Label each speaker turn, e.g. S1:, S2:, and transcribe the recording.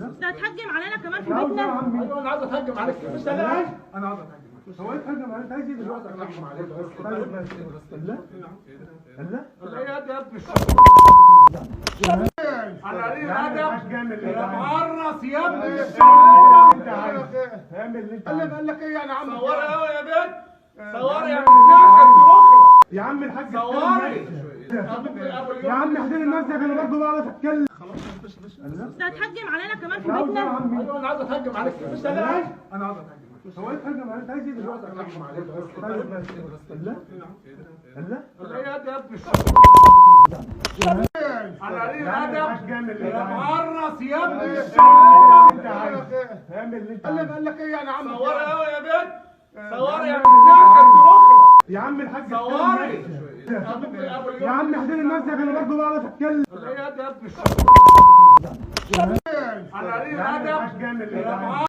S1: انت هتهجم علينا كمان في بيتنا.
S2: ايوه انا عايز اتهجم عليك بس انا عايز
S3: انا عايز اتهجم. هو انت تهجم عليك؟ انت عايز ايه دلوقتي؟
S2: اتهجم عليك
S3: لا لا
S2: ايه يا ابني على قليل
S3: يا
S2: الادب
S3: ابني
S2: معرس يا ابني
S3: انت عايز اعمل اللي انت
S2: اللي
S3: عايزه.
S2: قال لك ايه يا عم صوري قوي يا بنت صوري يا بنت اخرى
S3: يا عم الحاج
S2: صوري
S3: يا عم احضر الناس دي انا برضه بعرف اتكلم.
S1: انت هتهجم علينا كمان في
S3: عاوز
S1: بيتنا.
S2: ايوه انا عايز اتهجم عليك بس انا عايز
S3: انا عايز اتهجم. هو انت تهجم عليك؟ انت عايز ايه دلوقتي؟
S2: اتهجم عليك
S3: لا لا
S2: ايه يا ابني على قليل الادب معرس يا ابني
S3: انت عايز اعمل اللي انت
S2: اللي
S3: عايزه.
S2: قال لك ايه يا عم صوري قوي يا بنت صوري يا بنت اخرى
S3: يا عم الحاج
S2: صوري
S3: يا عم احضر الناس دي انا برضه بعرف اتكلم.
S2: ايه يا ابني على قليل
S3: يا عم
S2: الادب
S3: الحاج